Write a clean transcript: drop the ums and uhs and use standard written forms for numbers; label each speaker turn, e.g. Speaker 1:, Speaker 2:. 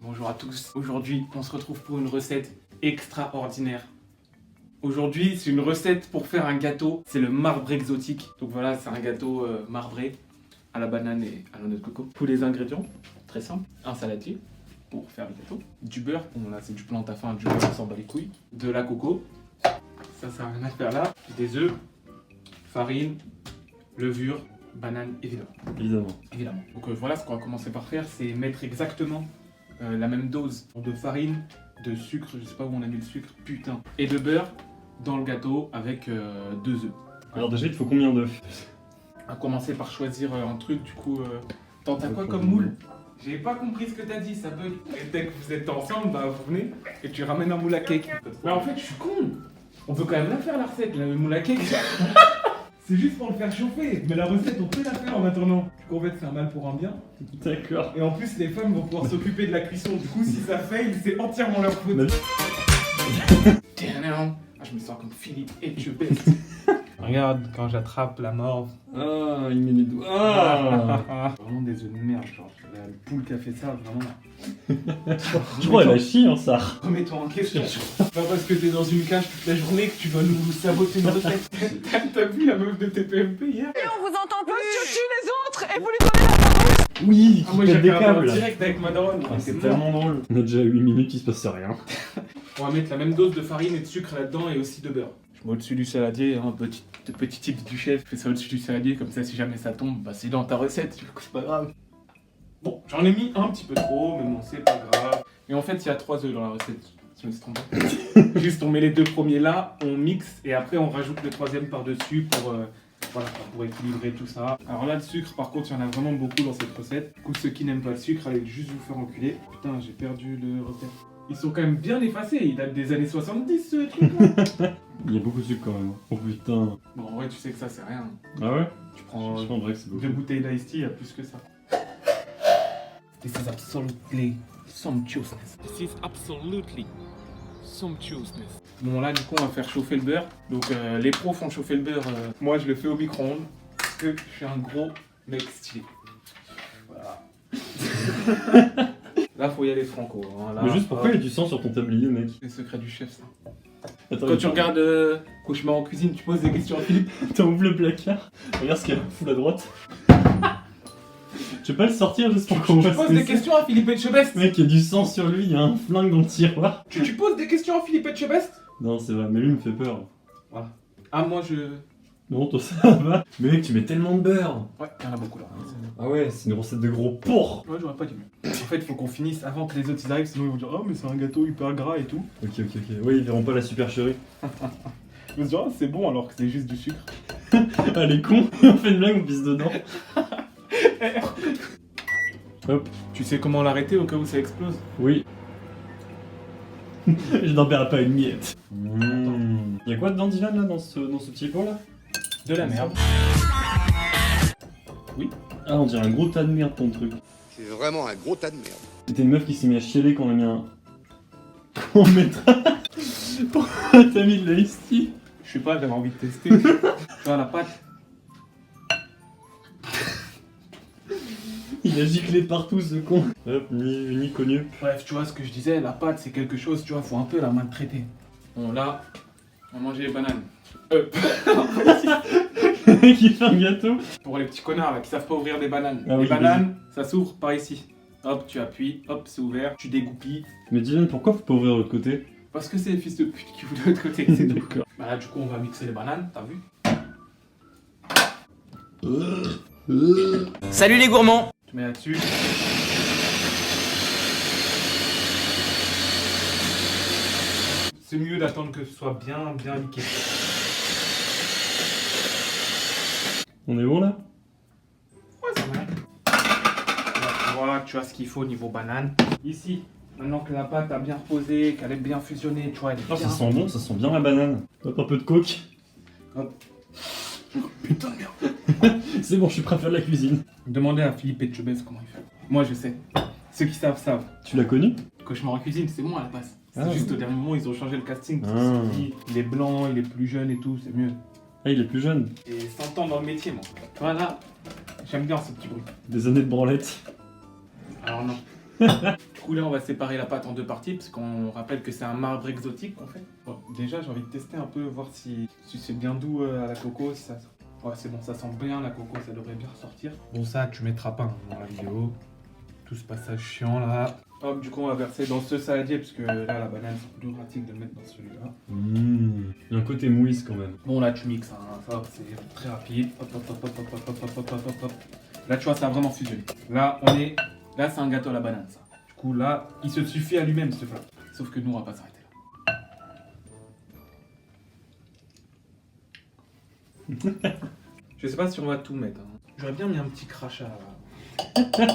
Speaker 1: Bonjour à tous, aujourd'hui on se retrouve pour une recette extraordinaire. Aujourd'hui c'est une recette pour faire un gâteau, c'est le marbre exotique. Donc voilà, c'est un gâteau marbré à la banane et à la noix de coco. Tous les ingrédients, très simple, un saladier pour faire le gâteau, du beurre, bon là c'est du plantain, du beurre on s'en bat les couilles, de la coco, ça n'a rien à faire là, des œufs, farine, levure, banane évidemment. Donc voilà, ce qu'on va commencer par faire, c'est mettre exactement la même dose de farine, de sucre, je sais pas où on a mis le sucre, putain, et de beurre dans le gâteau avec 2 œufs.
Speaker 2: Alors déjà il faut combien d'œufs?
Speaker 1: On va commencer par choisir un truc, du coup, t'as quoi comme moule? J'ai pas compris ce que t'as dit, ça bug. Et dès que vous êtes ensemble, bah vous venez et tu ramènes un moule à cake. Mais en fait, je suis con. On peut quand même la faire la recette, le moule à cake. C'est juste pour le faire chauffer, mais la recette on peut la faire en attendant. Du coup en fait c'est un mal pour un bien.
Speaker 2: D'accord.
Speaker 1: Et en plus les femmes vont pouvoir s'occuper de la cuisson, du coup si ça fail c'est entièrement leur faute. Ah, je me sens comme Philippe Etchebest. Regarde quand j'attrape la morve.
Speaker 2: Ah, il met les doigts. Ah.
Speaker 1: Vraiment des œufs de merde, genre le poule qui a fait ça, vraiment.
Speaker 2: Je crois qu'elle a chié en ça.
Speaker 1: Remets-toi en question. Pas parce que t'es dans une cage toute la journée que tu vas nous saboter une recette. T'as vu la meuf de TPMP hier?
Speaker 3: Et on vous entend plus. Monsieur tue les autres et vous lui donnez la parole.
Speaker 2: Oui,
Speaker 1: Ah, moi j'ai regardé en direct avec ma daronne.
Speaker 2: Ah, c'est tellement drôle. On a déjà 8 minutes, il se passe rien.
Speaker 1: On va mettre la même dose de farine et de sucre là-dedans et aussi de beurre. Je mets au-dessus du saladier, hein, petit tip du chef, fais ça au-dessus du saladier, comme ça si jamais ça tombe, bah c'est dans ta recette, du coup c'est pas grave. Bon, j'en ai mis un petit peu trop, mais bon c'est pas grave. Et en fait il y a 3 œufs dans la recette, je me suis trompé. Juste on met les 2 premiers là, on mixe et après on rajoute le 3e par-dessus pour, voilà, pour équilibrer tout ça. Alors là le sucre par contre il y en a vraiment beaucoup dans cette recette. Du coup ceux qui n'aiment pas le sucre, allez juste vous faire enculer. Putain j'ai perdu le recette. Ils sont quand même bien effacés, ils datent des années 70 ce truc là.
Speaker 2: Il y a beaucoup de sucre quand même. Oh putain.
Speaker 1: Bon en vrai tu sais que ça c'est rien.
Speaker 2: Ah ouais?
Speaker 1: Tu prends
Speaker 2: Je pense que c'est beaucoup.
Speaker 1: 2 bouteilles d'Ice Tea, il y a plus que ça. This is absolutely sumptuousness. This is absolutely sumptuousness. Bon là du coup on va faire chauffer le beurre. Donc les pros font chauffer le beurre. Moi je le fais au micro-ondes. Parce que je suis un gros mec stylé. Voilà. Là faut y aller franco. Hein. Là,
Speaker 2: Mais juste pourquoi il y a du sang sur ton tablier, mec?
Speaker 1: c'est le secret du chef ça.
Speaker 2: Attends,
Speaker 1: Quand tu regardes Cauchemar en cuisine, tu poses des questions à Philippe.
Speaker 2: T'as ouvert le placard. Regarde ce qu'il y a fout à droite. Tu veux pas le sortir juste pour qu'on
Speaker 1: Tu
Speaker 2: voit ce
Speaker 1: poses
Speaker 2: que
Speaker 1: des
Speaker 2: c'est?
Speaker 1: questions à Philippe Etchebest.
Speaker 2: Mec, il y a du sang sur lui, il y a un flingue dans le tiroir.
Speaker 1: Tu poses des questions à Philippe Etchebest.
Speaker 2: Non, c'est vrai, mais lui il me fait peur.
Speaker 1: Voilà. Ah moi je...
Speaker 2: Non, toi ça va. Mais mec, tu mets tellement de beurre.
Speaker 1: Ouais, il y en a beaucoup là.
Speaker 2: Ah ouais, c'est une recette de gros porc.
Speaker 1: Ouais, j'aurais pas dit mieux. En fait, il faut qu'on finisse avant que les autres ils arrivent, sinon ils vont dire oh mais c'est un gâteau hyper gras et tout.
Speaker 2: Ok. Ouais, ils verront pas la supercherie.
Speaker 1: Ils vont se dire oh c'est bon alors que c'est juste du sucre.
Speaker 2: Ah, les cons, on fait une blague, on pisse dedans. Hop.
Speaker 1: Tu sais comment l'arrêter au cas où ça explose?
Speaker 2: Oui. Je n'en perds pas une miette. Y'a quoi dedans, Dylan, là, dans ce petit pot là?
Speaker 1: De la merde. Oui.
Speaker 2: Ah, on dirait un gros tas de merde ton truc.
Speaker 4: C'est vraiment un gros tas de merde.
Speaker 2: C'était une meuf qui s'est mis à chialer quand on a mis un. Qu'on mettra. Pourquoi t'as mis de l'Ice Tea?
Speaker 1: Je sais pas, j'avais envie de tester. Tu vois la pâte.
Speaker 2: Il a giclé partout ce con. Hop, ni connu.
Speaker 1: Bref, tu vois ce que je disais, la pâte c'est quelque chose, tu vois, faut un peu la maltraiter. Bon là, on va manger les bananes.
Speaker 2: Qui fait un gâteau.
Speaker 1: Pour les petits connards là qui savent pas ouvrir des bananes.
Speaker 2: Ah
Speaker 1: les
Speaker 2: oui,
Speaker 1: bananes, ça s'ouvre par ici. Hop, tu appuies, hop, c'est ouvert, tu dégoupilles.
Speaker 2: Mais Dylan, pourquoi faut pas ouvrir l'autre côté?
Speaker 1: Parce que c'est les fils de pute qui voulaient de l'autre côté, c'est tout.
Speaker 2: D'accord.
Speaker 1: Bah là, du coup, on va mixer les bananes, t'as vu?
Speaker 3: Salut les gourmands.
Speaker 1: Tu mets là-dessus. C'est mieux d'attendre que ce soit bien liquide.
Speaker 2: On est bon là?
Speaker 1: Ouais, ça va. Là, tu vois, tu as ce qu'il faut au niveau banane. Ici, maintenant que la pâte a bien reposé, qu'elle est bien fusionnée, tu vois, elle est
Speaker 2: Ah,
Speaker 1: bien...
Speaker 2: ça sent bon, ça sent bien la banane. Hop, un peu de coke.
Speaker 1: Hop. Putain de merde.
Speaker 2: C'est bon, je suis prêt à faire de la cuisine.
Speaker 1: Demandez à Philippe Etchebest comment il fait. Moi, je sais. Ceux qui savent, savent.
Speaker 2: Tu l'as connu?
Speaker 1: Cauchemar en cuisine, c'est moi à la base. C'est
Speaker 2: Ah,
Speaker 1: juste
Speaker 2: ouais.
Speaker 1: au dernier moment, ils ont changé le casting. Parce
Speaker 2: Ah.
Speaker 1: qu'ils se sont dit, il est blanc, il est plus jeune et tout, c'est mieux.
Speaker 2: Ah, il est plus jeune.
Speaker 1: Et 100 ans dans le métier, moi. Voilà. J'aime bien ce petit bruit.
Speaker 2: Des années de branlette.
Speaker 1: Alors non. Du coup là on va séparer la pâte en deux parties parce qu'on rappelle que c'est un marbre exotique qu'on fait. Bon, déjà j'ai envie de tester un peu, voir si c'est bien doux à la coco, si ça... Ouais c'est bon, ça sent bien la coco, ça devrait bien ressortir. Bon ça tu mettras pas hein, dans la vidéo, tout ce passage chiant là. Hop, du coup on va verser dans ce saladier parce que là la banane c'est plus pratique de le mettre dans celui-là.
Speaker 2: Il y a un côté mouisse quand même.
Speaker 1: Bon là tu mixes, hein. Ça c'est très rapide. Hop, hop, hop, hop, hop, hop, hop, hop, hop, hop, hop. Là tu vois ça a vraiment fusionné. Là là c'est un gâteau à la banane ça. Du coup là il se suffit à lui-même ce plat. Sauf que nous on va pas s'arrêter là. Je sais pas si on va tout mettre. Hein. J'aurais bien mis un petit crachat là.